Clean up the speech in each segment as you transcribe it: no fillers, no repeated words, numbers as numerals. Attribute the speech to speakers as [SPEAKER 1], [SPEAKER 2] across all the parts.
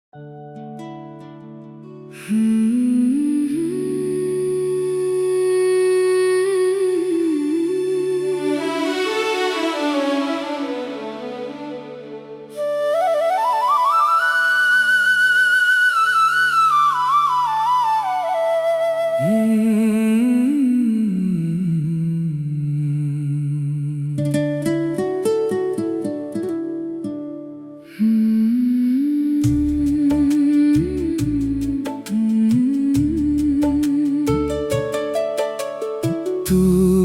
[SPEAKER 1] तू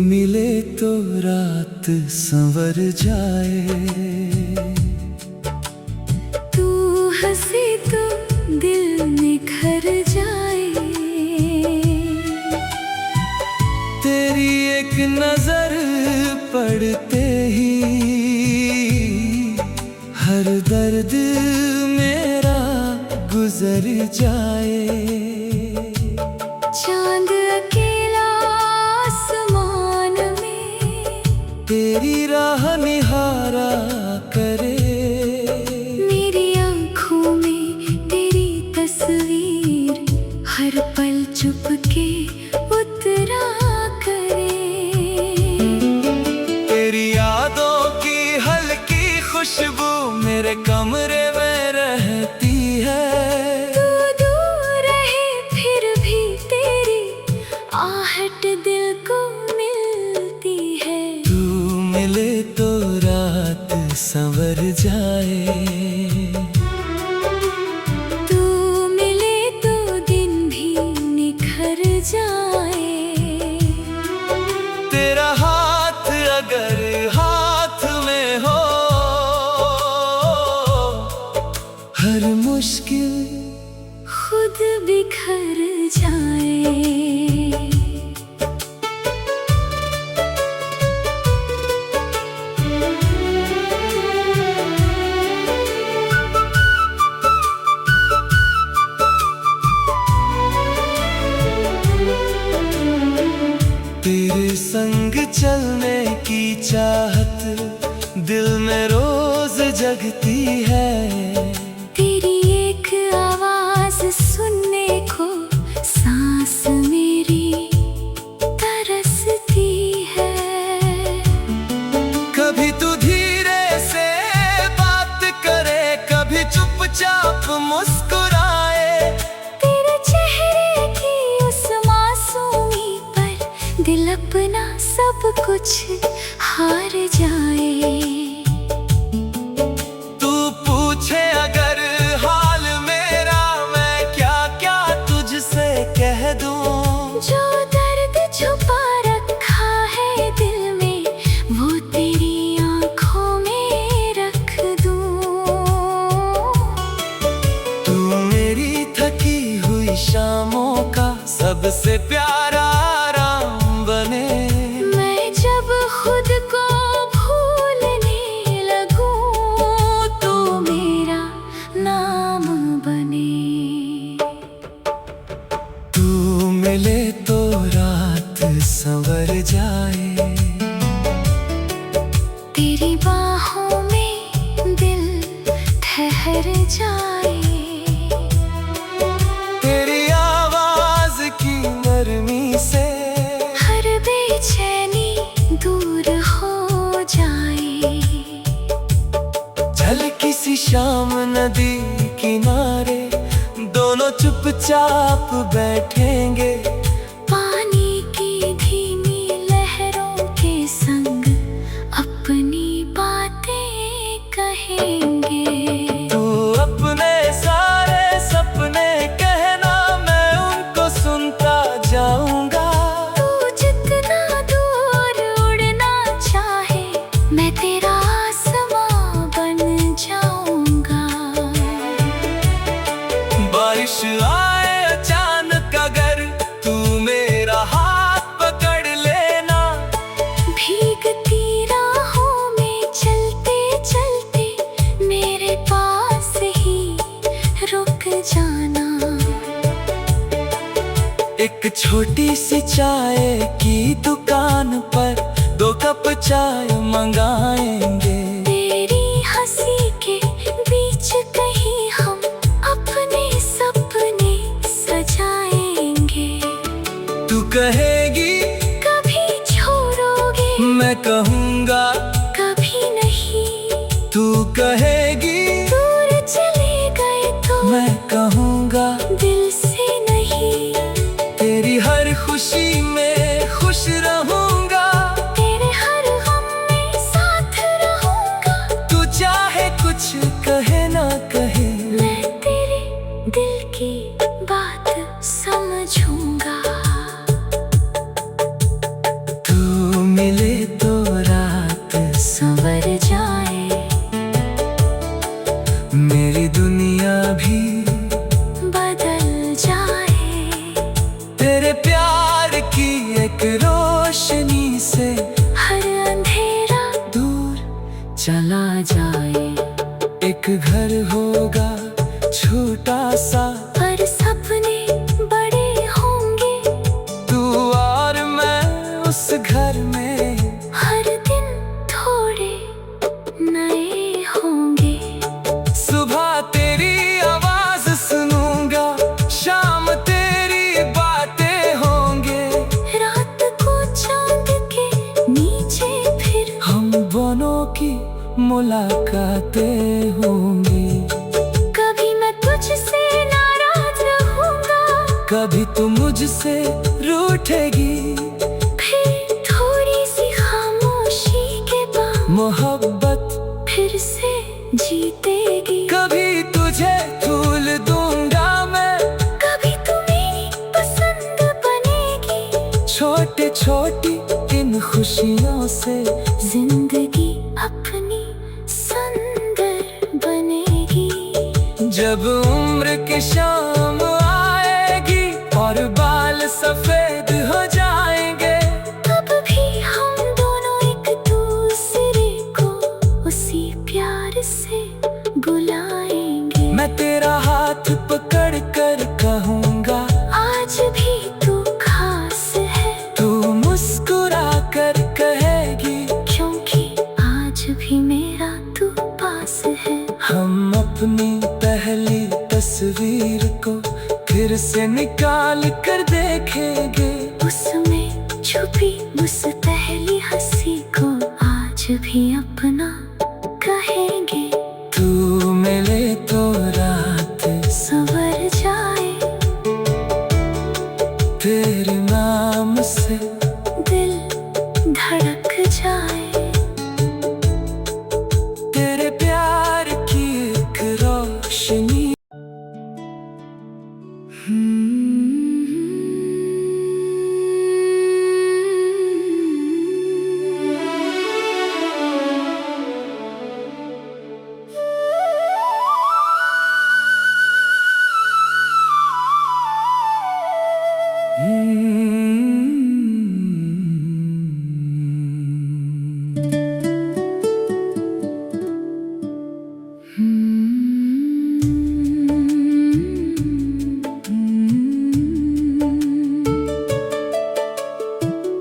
[SPEAKER 1] मिले तो रात संवर जाए,
[SPEAKER 2] तू हंसी तो दिल निखर जाए।
[SPEAKER 1] तेरी एक नजर पड़ते ही हर दर्द मेरा गुजर जाए।
[SPEAKER 2] चांद अकेला आसमान में
[SPEAKER 1] तेरी राह निहारा करे,
[SPEAKER 2] मेरी आँखों में तेरी तस्वीर हर पल चुपके उतरा करे।
[SPEAKER 1] तेरी यादों की हल्की खुशबू मेरे कमरे में रहती है।
[SPEAKER 2] तू दूर रहे फिर भी तेरी आहट दिल को मिलती है।
[SPEAKER 1] तू मिले तो रात संवर जाए,
[SPEAKER 2] तू मिले तो दिन भी निखर जाए।
[SPEAKER 1] तेरा हाथ अगर हाथ में हो, हर मुश्किल
[SPEAKER 2] खुद बिखर जाए।
[SPEAKER 1] तेरे संग चलने की चाहत दिल में रोज जगती है।
[SPEAKER 2] तेरी एक आवाज सुनने को सांस मेरी तरसती है।
[SPEAKER 1] कभी तू धीरे से बात करे, कभी चुपचाप मुस्कुराए।
[SPEAKER 2] तेरे चेहरे की उस मासूमी पर दिल अपना सब कुछ हार जाए।
[SPEAKER 1] तू पूछे अगर हाल मेरा, मैं क्या क्या तुझसे कह दूं।
[SPEAKER 2] जो दर्द छुपा रखा है दिल में वो तेरी आँखों में रख दूं।
[SPEAKER 1] तू मेरी थकी हुई शामों का सबसे प्यारा आराम बने।
[SPEAKER 2] मैं जब खुद को भूलने लगूं तो मेरा नाम बने।
[SPEAKER 1] तू मिले तो रात संवर जाए,
[SPEAKER 2] तेरी बाहों में दिल ठहर जाए।
[SPEAKER 1] तेरी आवाज की नरमी से
[SPEAKER 2] हर बेचैनी दूर हो जाए।
[SPEAKER 1] चल किसी शाम नदी किनारे दोनों चुपचाप बैठेंगे।
[SPEAKER 2] पानी की धीमी लहरों के संग अपनी बातें कहेंगे।
[SPEAKER 1] तू अपने सारे सपने कहना, मैं उनको सुनता जाऊंगा।
[SPEAKER 2] तू जितना दूर उड़ना चाहे मैं तेरा आसमां बन जाऊंगा।
[SPEAKER 1] बारिश आए अचानक अगर तू मेरा हाथ पकड़ लेना।
[SPEAKER 2] भीगती राहों में चलते चलते मेरे पास ही रुक जाना।
[SPEAKER 1] एक छोटी सी चाय की दुकान पर 2 कप चाय मंगाएंगे।
[SPEAKER 2] तेरी हंसी के बीच कहीं हम अपने
[SPEAKER 1] मैं कहूँगा
[SPEAKER 2] कभी नहीं,
[SPEAKER 1] तू कहेगी
[SPEAKER 2] दूर चले गए तो
[SPEAKER 1] मैं कहूँगा
[SPEAKER 2] दिल से नहीं।
[SPEAKER 1] तेरी हर खुशी में खुश रहूँगा,
[SPEAKER 2] तेरे हर गम में साथ रहूँगा।
[SPEAKER 1] तू चाहे कुछ कहे ना कहे,
[SPEAKER 2] मैं तेरे दिल की बात समझूंगा।
[SPEAKER 1] तू मिले तो रात
[SPEAKER 2] संवर जाए,
[SPEAKER 1] मेरी दुनिया भी
[SPEAKER 2] बदल जाए।
[SPEAKER 1] तेरे प्यार की एक रोशनी से
[SPEAKER 2] हर अंधेरा
[SPEAKER 1] दूर
[SPEAKER 2] चला जाए।
[SPEAKER 1] एक घर होगा छोटा सा,
[SPEAKER 2] पर सपने बड़े होंगे।
[SPEAKER 1] तू और मैं उस घर में
[SPEAKER 2] हर दिन थोड़े नए होंगे।
[SPEAKER 1] सुबह तेरी आवाज सुनूंगा, शाम तेरी बातें होंगे।
[SPEAKER 2] रात को चांद के नीचे फिर
[SPEAKER 1] हम दोनों की मुलाकातें होंगी।
[SPEAKER 2] कभी मैं तुझसे नाराज रहूंगा,
[SPEAKER 1] कभी तू मुझसे रूठेगी,
[SPEAKER 2] फिर थोड़ी सी खामोशी के बाद
[SPEAKER 1] मोहब्बत
[SPEAKER 2] फिर से जीतेगी।
[SPEAKER 1] कभी तुझे फूल दूंगा मैं,
[SPEAKER 2] कभी तू मेरी पसंद बनेगी।
[SPEAKER 1] छोटी छोटी इन खुशियों से
[SPEAKER 2] जिंदगी अपनी सुंदर बनेगी।
[SPEAKER 1] जब उम्र की शाम आएगी और बाल सफेद हो जाएंगे,
[SPEAKER 2] तब भी हम दोनों एक दूसरे को उसी प्यार से बुलाएंगे।
[SPEAKER 1] मैं तेरा हाथ पकड़ कर कहूँगा
[SPEAKER 2] आज भी तू खास है,
[SPEAKER 1] तू मुस्कुरा कर कहेगी
[SPEAKER 2] क्योंकि आज भी मेरा तू पास है।
[SPEAKER 1] हम अपनी पहली तस्वीर को फिर से निकाल कर देखेंगे।
[SPEAKER 2] उसमें छुपी उस पहली हंसी को आज भी अपना कहेंगे।
[SPEAKER 1] तू मिले तो रात
[SPEAKER 2] संवर जाए,
[SPEAKER 1] तेरे नाम से
[SPEAKER 2] दिल धड़क जाए।
[SPEAKER 1] तेरे प्यार की एक रोशनी।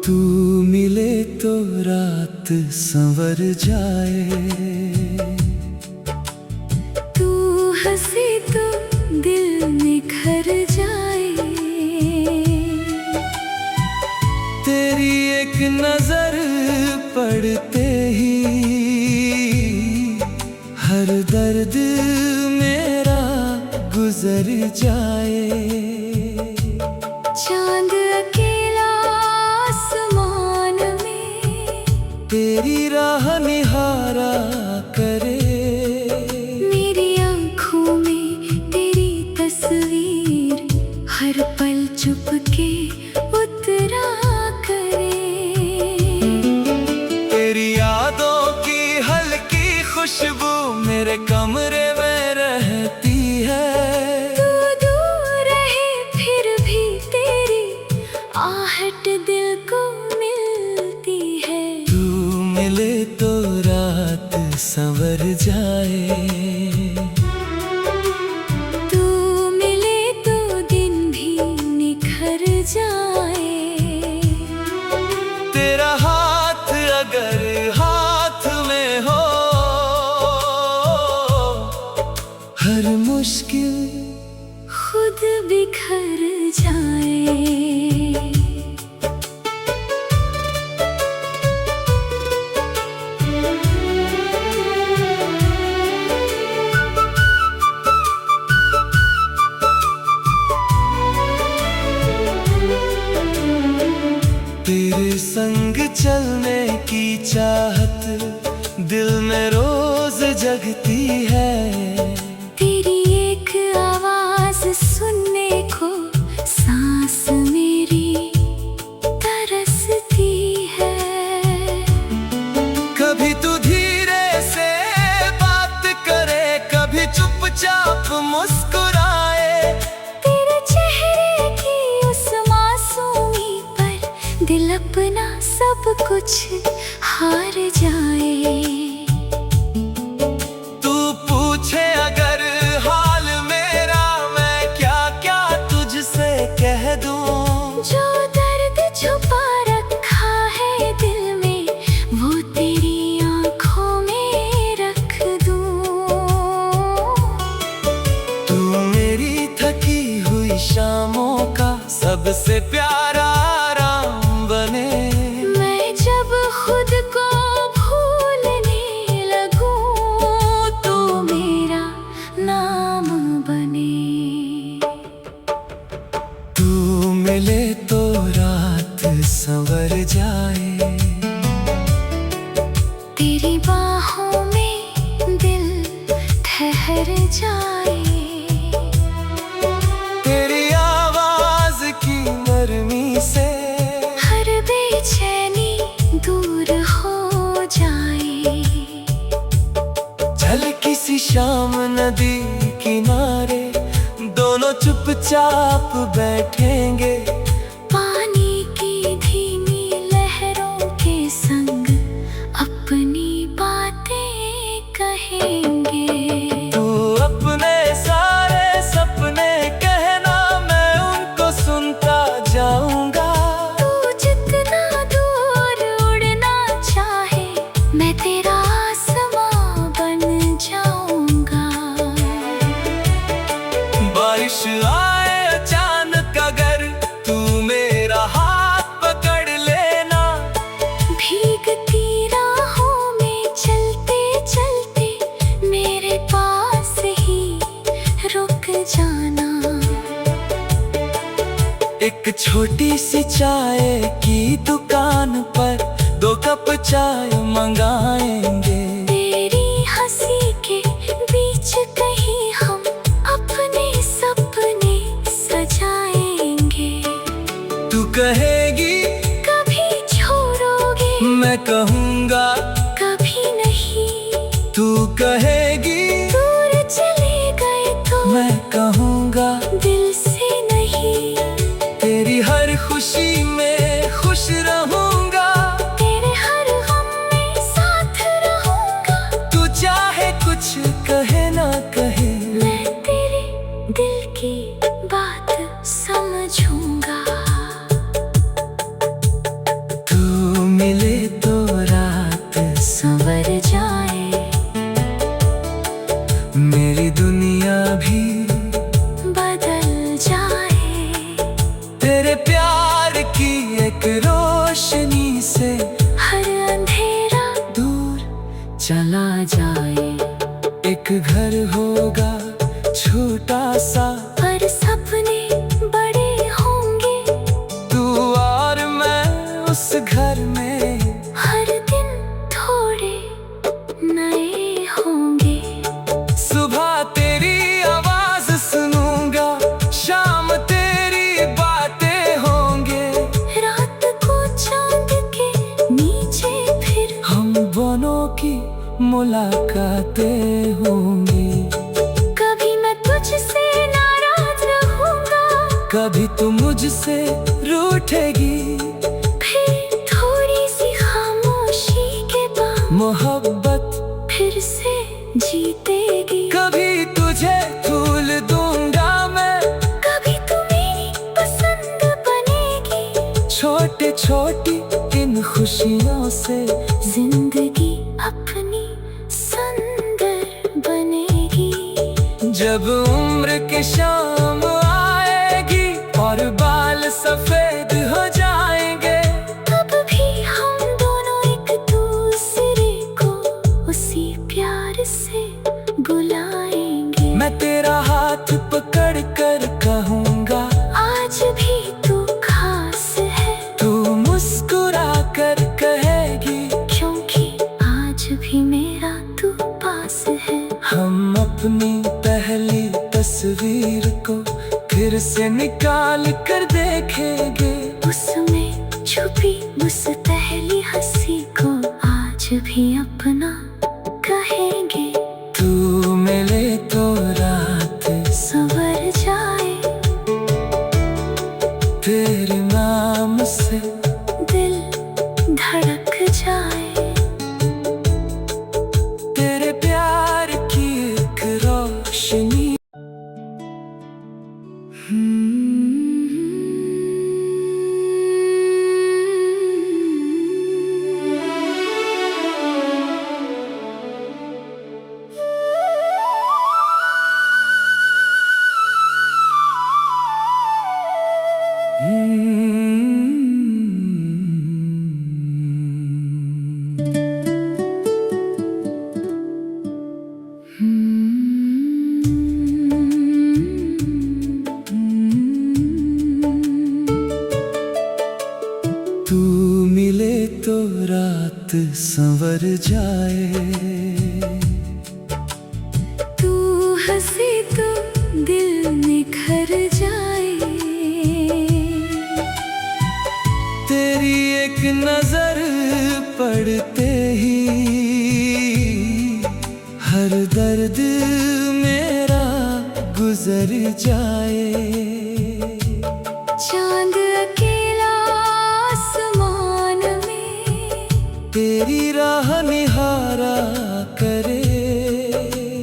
[SPEAKER 1] तू मिले तो रात संवर जाए,
[SPEAKER 2] तू हंसी तो दिल निखर जाए।
[SPEAKER 1] तेरी एक नजर पड़ते ही हर दर्द मेरा गुजर जाए।
[SPEAKER 2] चांद अकेला आसमान में
[SPEAKER 1] तेरी राह निहारा करे,
[SPEAKER 2] मेरी आँखों में तेरी तस्वीर हर पल चुपके उतरा करे।
[SPEAKER 1] तेरी यादों की हल्की खुशबू मेरे कमरे में रहती है।
[SPEAKER 2] तू दूर रहे फिर भी तेरी आहट दिल को मिलती है।
[SPEAKER 1] तू मिले तो रात संवर जाए,
[SPEAKER 2] तू मिले तो दिन भी निखर जाए।
[SPEAKER 1] तेरा हाथ अगर हाथ में हो, हर मुश्किल
[SPEAKER 2] खुद बिखर जाए। कुछ हार जाए।
[SPEAKER 1] तू पूछे अगर हाल मेरा, मैं क्या क्या तुझसे कह दूं।
[SPEAKER 2] जो दर्द छुपा रखा है दिल में, वो तेरी आंखों में रख दूं।
[SPEAKER 1] तू मेरी थकी हुई शामों का सबसे प्यारा आराम बने।
[SPEAKER 2] मैं जब खुद को भूलने लगूं, तो मेरा नाम बने।
[SPEAKER 1] तू मिले तो रात संवर जाए।
[SPEAKER 2] तेरी बाहों में दिल ठहर जाए।
[SPEAKER 1] तेरी आवाज की नरमी से
[SPEAKER 2] हर बेचैनी दूर हो जाए।
[SPEAKER 1] चल किसी शाम नदी किनारे, दोनों चुपचाप बैठेंगे।
[SPEAKER 2] पानी की धीमी लहरों के संग अपनी बातें कहेंगे।
[SPEAKER 1] तू अपने सारे सपने कहना, मैं उनको सुनता जाऊंगा।
[SPEAKER 2] तू जितना दूर उड़ना चाहे, मैं तेरा आसमां बन जाऊंगा।
[SPEAKER 1] बारिश आए अचानक अगर, तू मेरा हाथ पकड़ लेना।
[SPEAKER 2] भीगती राहों में चलते चलते मेरे पास ही रुक जाना।
[SPEAKER 1] एक छोटी सी चाय की दुकान पर 2 कप चाय मंगाएंगे।
[SPEAKER 2] तेरी हंसी के बीच कहीं हम अपने सपने सजाएंगे।
[SPEAKER 1] तू कहेगी
[SPEAKER 2] कभी छोड़ोगे,
[SPEAKER 1] मैं कहूँगा
[SPEAKER 2] कभी नहीं।
[SPEAKER 1] तू कहेगी
[SPEAKER 2] दूर चले गए तो
[SPEAKER 1] मैं कहूँगा
[SPEAKER 2] दिल से नहीं।
[SPEAKER 1] तेरी हर खुशी में खुश रहूँगा।
[SPEAKER 2] तेरे हर गम में साथ रहूंगा।
[SPEAKER 1] तू चाहे कुछ कहे ना कहे,
[SPEAKER 2] मैं तेरे दिल की बात समझूंगा।
[SPEAKER 1] तू मिले तो रात
[SPEAKER 2] संवर जाए।
[SPEAKER 1] मेरी दुनिया भी
[SPEAKER 2] बदल जाए।
[SPEAKER 1] तेरे प्यार की एक रोशनी से
[SPEAKER 2] हर अंधेरा
[SPEAKER 1] दूर
[SPEAKER 2] चला जाए।
[SPEAKER 1] एक घर होगा छोटा सा,
[SPEAKER 2] पर सपने बड़े होंगे।
[SPEAKER 1] तू और मैं उस घर में।
[SPEAKER 2] हर दिन थोड़े नए होंगे।
[SPEAKER 1] सुबह तेरी आवाज सुनूंगा, शाम तेरी बातें होंगे।
[SPEAKER 2] रात को चांद के नीचे फिर
[SPEAKER 1] हम दोनों की मुलाकातें होंगी।
[SPEAKER 2] कभी मैं तुझसे नाराज रहूंगा,
[SPEAKER 1] कभी तू मुझसे रूठेगी।
[SPEAKER 2] फिर थोड़ी सी खामोशी के बाद
[SPEAKER 1] मोहब्बत
[SPEAKER 2] फिर से जीतेगी।
[SPEAKER 1] कभी तुझे फूल दूंगा मैं,
[SPEAKER 2] कभी तू मेरी पसंद बनेगी।
[SPEAKER 1] छोटे छोटी इन खुशियों से
[SPEAKER 2] जिंदगी अपनी सुंदर बनेगी।
[SPEAKER 1] जब उम्र की शाम आएगी और बाल सफेद हो जाएंगे,
[SPEAKER 2] तब भी हम दोनों एक दूसरे को उसी प्यार से बुलाएंगे।
[SPEAKER 1] मैं तेरा हाथ पकड़ कर कहूँगा,
[SPEAKER 2] आज भी तू खास है।
[SPEAKER 1] तू मुस्कुरा कर कहेगी,
[SPEAKER 2] क्योंकि आज भी मेरा तू पास है।
[SPEAKER 1] हम अपनी पहली तस्वीर को फिर से निकाल कर देखेंगे।
[SPEAKER 2] उसमें छुपी उस पहली हंसी को आज भी अपना कहेंगे।
[SPEAKER 1] तू मिले तो रात
[SPEAKER 2] संवर जाए।
[SPEAKER 1] तेरे नाम से
[SPEAKER 2] दिल धड़क
[SPEAKER 1] तू मिले तो रात संवर जाए,
[SPEAKER 2] तू हंसे तो दिल निखर जाए।
[SPEAKER 1] तेरी एक नजर पड़ते ही हर दर्द मेरा गुजर जाए।
[SPEAKER 2] चांद अकेला आसमान में
[SPEAKER 1] तेरी राह निहारा करे,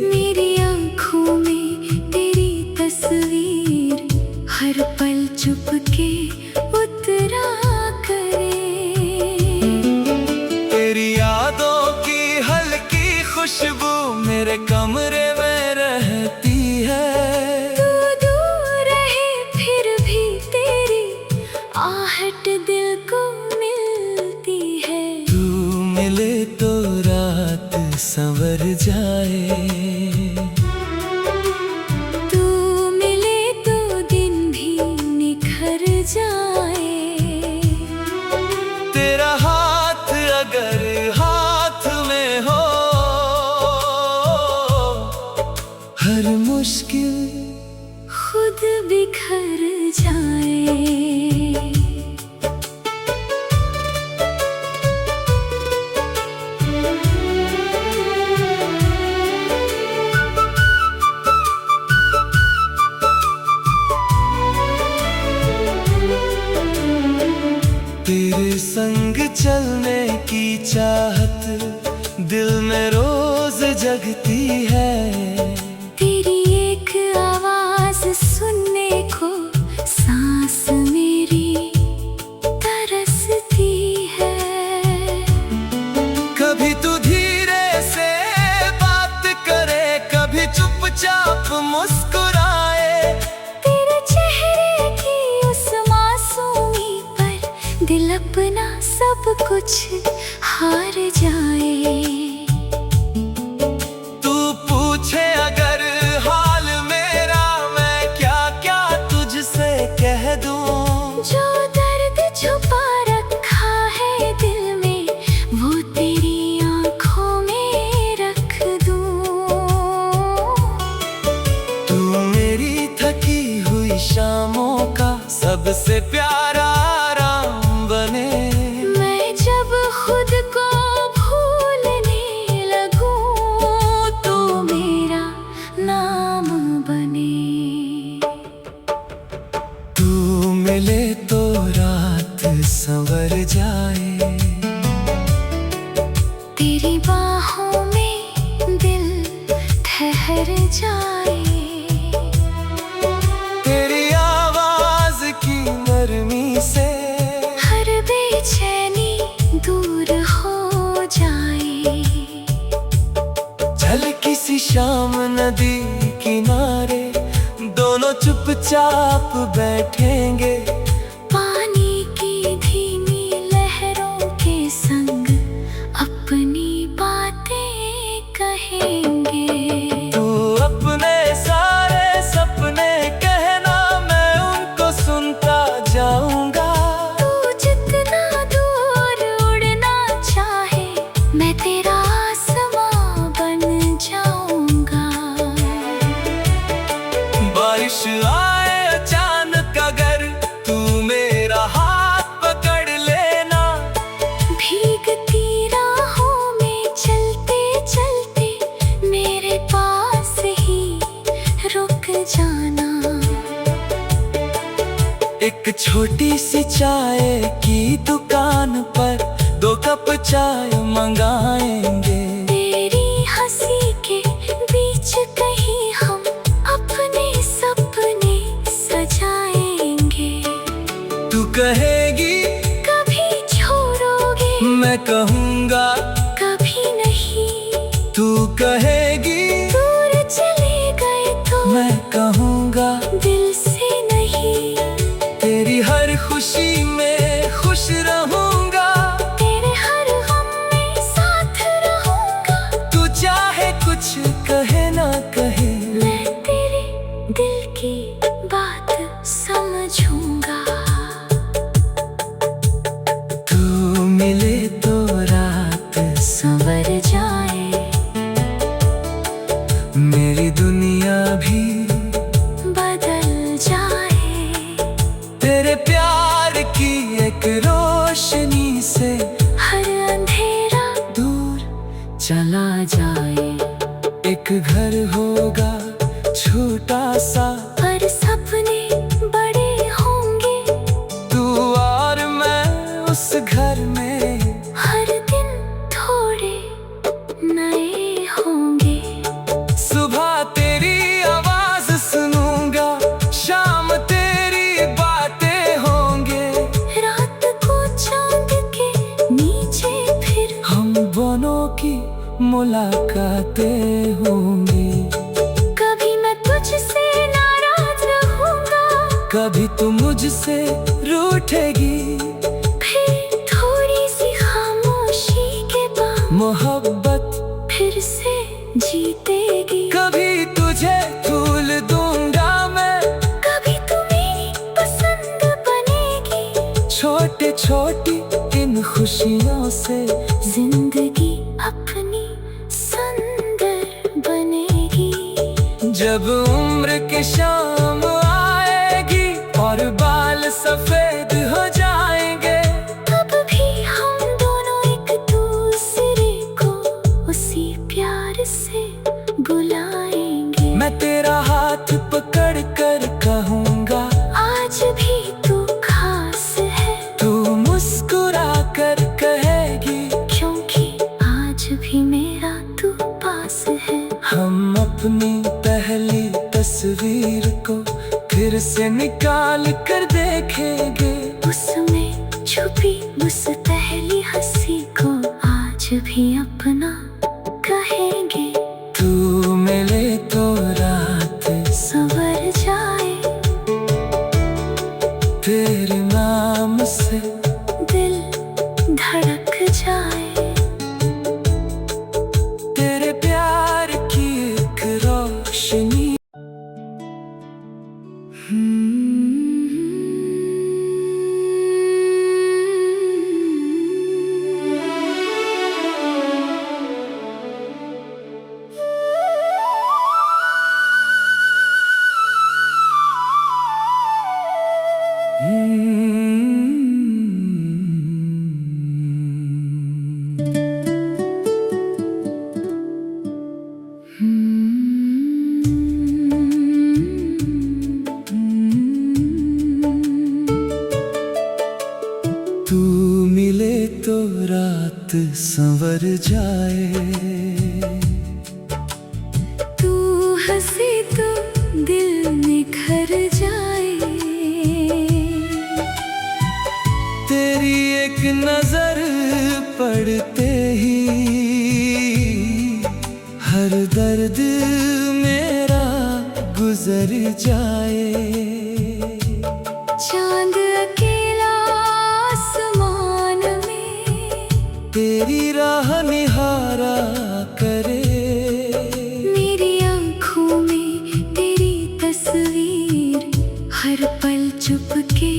[SPEAKER 2] मेरी आँखों में तेरी तस्वीर हर पल चुपके उतरा करे।
[SPEAKER 1] तेरी यादों की हल्की खुशबू मेरे कमरे में रहती है।
[SPEAKER 2] तू दूर रहे फिर भी तेरी आहट दिल को मिलती है।
[SPEAKER 1] तू मिले तो रात संवर जाए,
[SPEAKER 2] तू मिले तो दिन भी निखर जाए।
[SPEAKER 1] तेरा हाथ अगर हाथ में हो, हर मुश्किल
[SPEAKER 2] खुद बिखर जाए।
[SPEAKER 1] तेरे संग चलने की चाहत दिल में रोज जगती है।
[SPEAKER 2] तेरी एक आवाज सुनने को सांस मेरी तरसती है।
[SPEAKER 1] कभी तू धीरे से बात करे, कभी चुपचाप मुस्कुराए।
[SPEAKER 2] तेरे चेहरे की उस मासूमी पर दिल अपना सब कुछ हार जाए।
[SPEAKER 1] तू पूछे अगर हाल मेरा, मैं क्या क्या तुझसे कह दूं।
[SPEAKER 2] जो दर्द छुपा रखा है दिल में वो तेरी आँखों में रख दूं।
[SPEAKER 1] तू मेरी थकी हुई शामों का सबसे प्यारा आराम बने।
[SPEAKER 2] मैं जब खुद को भूलने लगूं तो मेरा नाम बने।
[SPEAKER 1] तू मिले तो रात संवर जाए,
[SPEAKER 2] तेरी बाहों में दिल ठहर जाए।
[SPEAKER 1] तेरी आवाज की नरमी से
[SPEAKER 2] हर बेचैनी दूर हो जाए।
[SPEAKER 1] चल किसी शाम नदी किनारे दोनों चुपचाप बैठेंगे।
[SPEAKER 2] पानी की धीमी लहरों के संग अपनी बातें कहेंगे।
[SPEAKER 1] तू अपने सारे सपने कहना, मैं उनको सुनता जाऊंगा।
[SPEAKER 2] तू जितना दूर उड़ना चाहे मैं तेरा आसमां बन जाऊंगा।
[SPEAKER 1] बारिश आए अचानक अगर तू मेरा हाथ पकड़ लेना।
[SPEAKER 2] भीगती राहों में चलते चलते मेरे पास ही रुक जाना।
[SPEAKER 1] एक छोटी सी चाय की दुकान पर 2 कप चाय मंगाएंगे।
[SPEAKER 2] तेरी हंसी के बीच कहीं हम अपने सपने सजा
[SPEAKER 1] मैं कहूँगा
[SPEAKER 2] कभी नहीं।
[SPEAKER 1] तू कहेगी
[SPEAKER 2] दूर चले गए तो
[SPEAKER 1] मैं कहूँगा
[SPEAKER 2] दिल से नहीं।
[SPEAKER 1] तेरी हर खुशी में खुश रहूँगा,
[SPEAKER 2] तेरे हर गम में साथ रहूँगा।
[SPEAKER 1] तू चाहे कुछ कहे ना कहे,
[SPEAKER 2] मैं तेरे दिल की बात समझूंगा।
[SPEAKER 1] तू मिले तो रात
[SPEAKER 2] संवर जाए
[SPEAKER 1] मेरी दुनिया भी
[SPEAKER 2] बदल जाए।
[SPEAKER 1] तेरे प्यार की एक रोशनी से
[SPEAKER 2] हर अंधेरा
[SPEAKER 1] दूर
[SPEAKER 2] चला जाए।
[SPEAKER 1] एक घर होगा छोटा सा,
[SPEAKER 2] पर सपने बड़े होंगे।
[SPEAKER 1] तू और मैं उस घर में
[SPEAKER 2] हर दिन थोड़े नए होंगे।
[SPEAKER 1] सुबह तेरी आवाज सुनूंगा, शाम तेरी बातें होंगे।
[SPEAKER 2] रात को चांद के नीचे फिर
[SPEAKER 1] हम दोनों की मुलाकातें होंगी।
[SPEAKER 2] कभी मैं तुझसे नाराज रहूंगा,
[SPEAKER 1] कभी तू मुझसे रूठेगी,
[SPEAKER 2] फिर थोड़ी सी खामोशी के बाद
[SPEAKER 1] मोहब्बत
[SPEAKER 2] फिर से जीतेगी।
[SPEAKER 1] कभी तुझे फूल दूंगा मैं,
[SPEAKER 2] कभी तू मेरी पसंद बनेगी।
[SPEAKER 1] छोटी छोटी इन खुशियों से
[SPEAKER 2] जिंदगी अपनी सुंदर बनेगी।
[SPEAKER 1] जब उम्र की शाम आएगी और बाल सफेद हो जाएंगे,
[SPEAKER 2] तब भी हम दोनों एक दूसरे को उसी प्यार से बुलाएंगे।
[SPEAKER 1] मैं तेरा हाथ पकड़ कर कहूँगा
[SPEAKER 2] आज भी तू खास है,
[SPEAKER 1] तू मुस्कुरा कर कहेगी
[SPEAKER 2] क्योंकि आज भी मेरा तू पास है।
[SPEAKER 1] हम अपनी पहली तस्वीर को फिर से निकाल कर देखेंगे।
[SPEAKER 2] उसमें छुपी उस पहली हंसी को आज भी अपना कहेंगे।
[SPEAKER 1] तू मिले तो रात
[SPEAKER 2] संवर जाए
[SPEAKER 1] तेरे नाम से
[SPEAKER 2] दिल धड़क जाए।
[SPEAKER 1] तेरे प्यार की एक रोशनी। तू मिले तो रात संवर जाए,
[SPEAKER 2] तू हंसी तो दिल निखर जाए।
[SPEAKER 1] तेरी एक नजर पड़ते ही हर दर्द मेरा गुजर जाए।
[SPEAKER 2] चांद अकेला आसमान में
[SPEAKER 1] तेरी राह निहारा करे,
[SPEAKER 2] मेरी आँखों में तेरी तस्वीर हर पल चुपके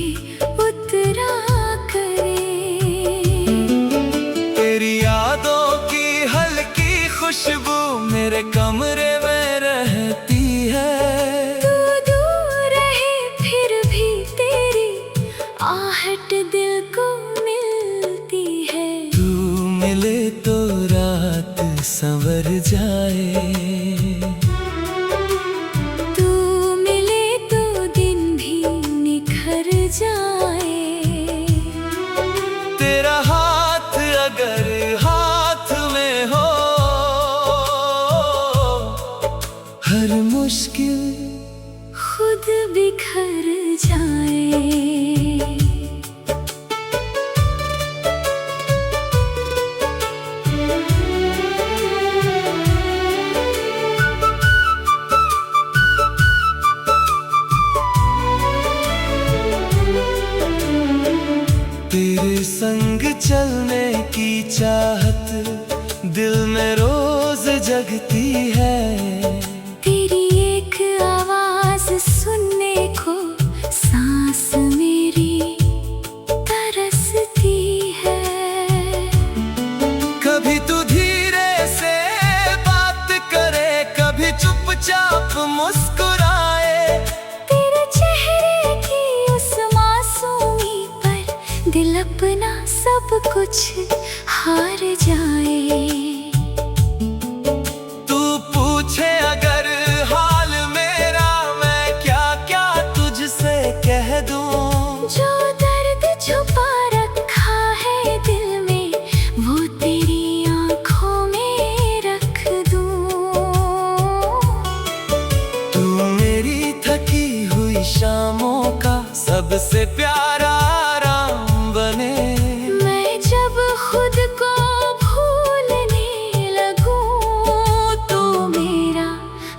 [SPEAKER 2] उतरा करे।
[SPEAKER 1] तेरी यादों की हल्की खुशबू मेरे कमरे में रहती है।
[SPEAKER 2] तू दूर रहे फिर भी तेरी आहट दिल को मिलती है।
[SPEAKER 1] तू मिले तो रात संवर जाए,
[SPEAKER 2] तू मिले तो दिन भी निखर जाए।
[SPEAKER 1] तेरा हाथ अगर हाथ में हो, हर मुश्किल
[SPEAKER 2] खुद बिखर जाए।
[SPEAKER 1] चाहत दिल में रोज जगती है।
[SPEAKER 2] तेरी एक आवाज सुनने को सांस मेरी तरसती है।
[SPEAKER 1] कभी तू धीरे से बात करे, कभी चुपचाप मुस्कुराए।
[SPEAKER 2] तेरे चेहरे की उस मासूमी पर दिल अपना सब कुछ हार जाए।
[SPEAKER 1] तू पूछे अगर हाल मेरा, मैं क्या क्या तुझसे कह दूं।
[SPEAKER 2] जो दर्द छुपा रखा है दिल में, वो तेरी आंखों में रख दूं।
[SPEAKER 1] तू मेरी थकी हुई शामों का सबसे प्यारा आराम बने।
[SPEAKER 2] मैं जब खुद को भूलने लगूं, तो मेरा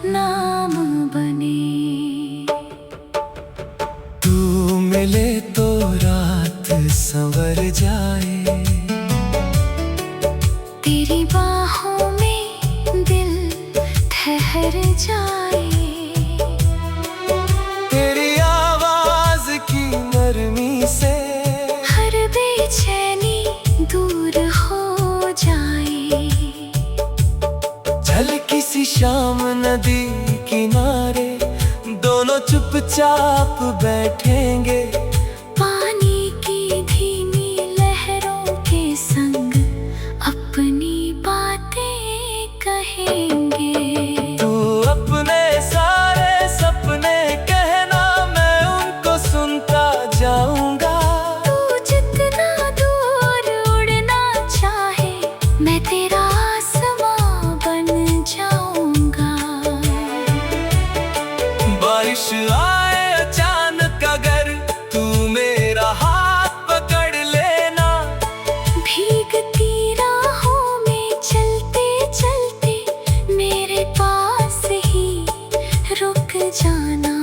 [SPEAKER 2] नाम बने।
[SPEAKER 1] तू मिले तो रात संवर जाए।
[SPEAKER 2] तेरी बाहों में दिल ठहर जाए।
[SPEAKER 1] तेरी आवाज की नरमी से
[SPEAKER 2] हर बेचैनी दूर हो जाए।
[SPEAKER 1] चल किसी शाम नदी किनारे, दोनों चुपचाप बैठेंगे।
[SPEAKER 2] पानी की धीमी लहरों के संग अपनी बातें कहेंगे।
[SPEAKER 1] तू अपने सारे सपने कहना, मैं उनको सुनता जाऊंगा।
[SPEAKER 2] तू जितना दूर उड़ना चाहे, मैं तेरा आसमां बन जाऊंगा।
[SPEAKER 1] बारिश आए अचानक अगर, तू मेरा हाथ पकड़ लेना।
[SPEAKER 2] भीगती राहों में चलते चलते मेरे पास ही रुक जाना।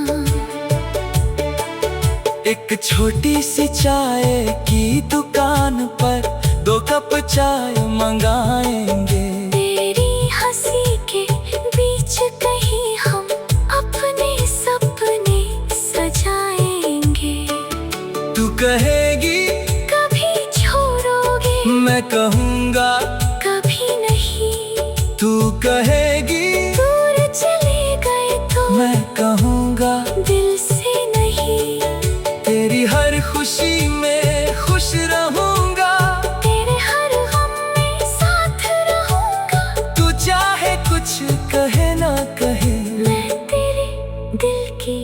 [SPEAKER 1] एक छोटी सी चाय की दुकान पर 2 कप चाय मंगाएंगे।
[SPEAKER 2] तेरी हंसी के बीच कहीं हम अपने सपने सजाएंगे।
[SPEAKER 1] तू कहेगी
[SPEAKER 2] कभी छोड़ोगे,
[SPEAKER 1] मैं कहूँगा
[SPEAKER 2] कभी नहीं।
[SPEAKER 1] तू कहेगी
[SPEAKER 2] दूर चले गए तो
[SPEAKER 1] मैं कहूँगा
[SPEAKER 2] दिल से नहीं।
[SPEAKER 1] तेरी हर खुशी में खुश रहूँगा।
[SPEAKER 2] तेरे हर गम में साथ रहूंगा।
[SPEAKER 1] तू चाहे कुछ कहे ना कहे,
[SPEAKER 2] मैं तेरे दिल की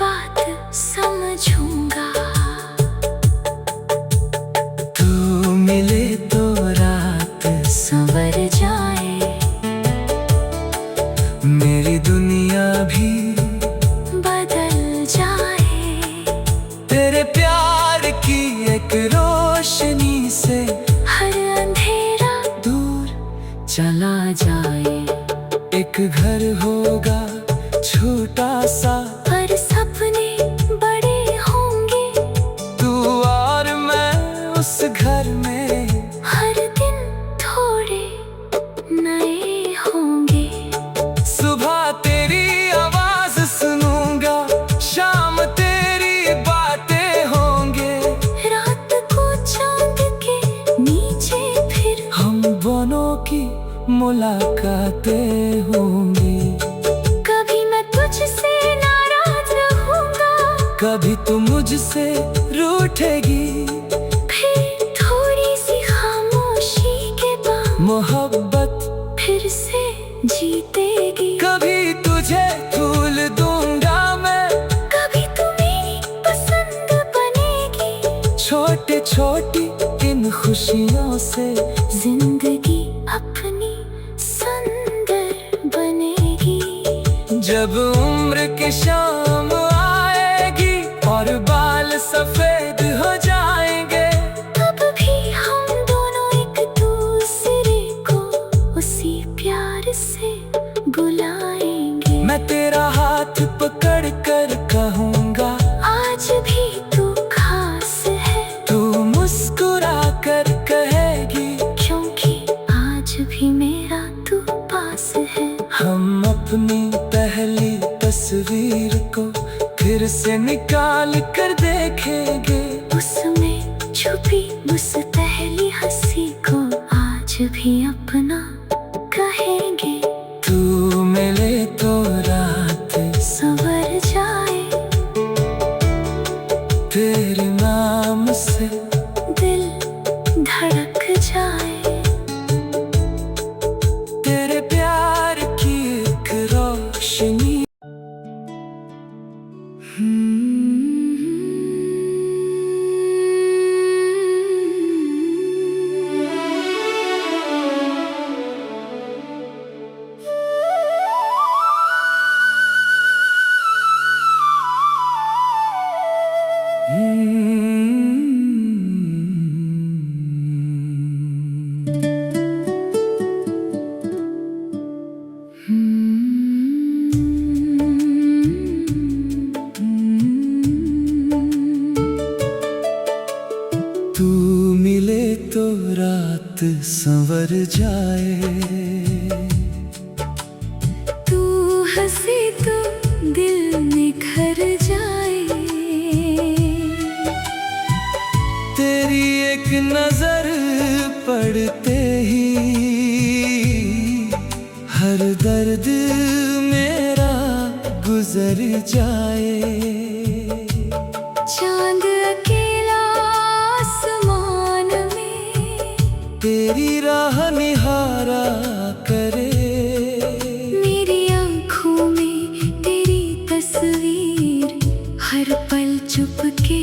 [SPEAKER 2] बात समझूंगा।
[SPEAKER 1] तू मिले तो रात
[SPEAKER 2] संवर जाए।
[SPEAKER 1] मेरी दुनिया भी
[SPEAKER 2] बदल जाए।
[SPEAKER 1] तेरे प्यार की एक रोशनी से
[SPEAKER 2] हर अंधेरा
[SPEAKER 1] दूर
[SPEAKER 2] चला जाए।
[SPEAKER 1] एक घर होगा छोटा सा,
[SPEAKER 2] पर सपने बड़े होंगे।
[SPEAKER 1] तू और मैं उस घर में।
[SPEAKER 2] हर दिन थोड़े नए होंगे।
[SPEAKER 1] सुबह तेरी आवाज सुनूंगा, शाम तेरी बातें होंगे।
[SPEAKER 2] रात को चांद के नीचे फिर
[SPEAKER 1] हम दोनों की मुलाकातें होंगी।
[SPEAKER 2] कभी मैं तुझसे नाराज रहूंगा,
[SPEAKER 1] कभी तू मुझसे रूठेगी।
[SPEAKER 2] फिर थोड़ी सी खामोशी के बाद
[SPEAKER 1] मोहब्बत
[SPEAKER 2] फिर से जीतेगी।
[SPEAKER 1] कभी तुझे भूल दूंगा मैं,
[SPEAKER 2] कभी तू मेरी पसंद बनेगी।
[SPEAKER 1] छोटी छोटी इन खुशियों से
[SPEAKER 2] जिंदगी अपनी सुंदर बनेगी।
[SPEAKER 1] जब उम्र की शाम आएगी और बाल सफेद हो जाएंगे,
[SPEAKER 2] तब भी हम दोनों एक दूसरे को उसी प्यार से बुलाएंगे।
[SPEAKER 1] मैं तेरा हाथ पकड़ कर कहूँगा,
[SPEAKER 2] आज भी तू खास है।
[SPEAKER 1] तू मुस्कुरा कर कहेगी,
[SPEAKER 2] क्योंकि
[SPEAKER 1] से निकाल कर देखेंगे,
[SPEAKER 2] उसमें छुपी उस पहली हंसी को आज भी अपना कहेंगे।
[SPEAKER 1] तू मिले तो रात
[SPEAKER 2] संवर जाए,
[SPEAKER 1] तेरे नाम से
[SPEAKER 2] दिल धड़क जाए।
[SPEAKER 1] तेरे प्यार की एक रोशनी। तू मिले तो रात संवर जाए,
[SPEAKER 2] तू हंसी तो दिल निखर जाए।
[SPEAKER 1] तेरी एक नजर पड़ते ही हर दर्द मेरा गुजर जाए।
[SPEAKER 2] चांद अकेला आसमान में
[SPEAKER 1] तेरी राह निहारा करे,
[SPEAKER 2] मेरी आँखों में तेरी तस्वीर हर पल चुपके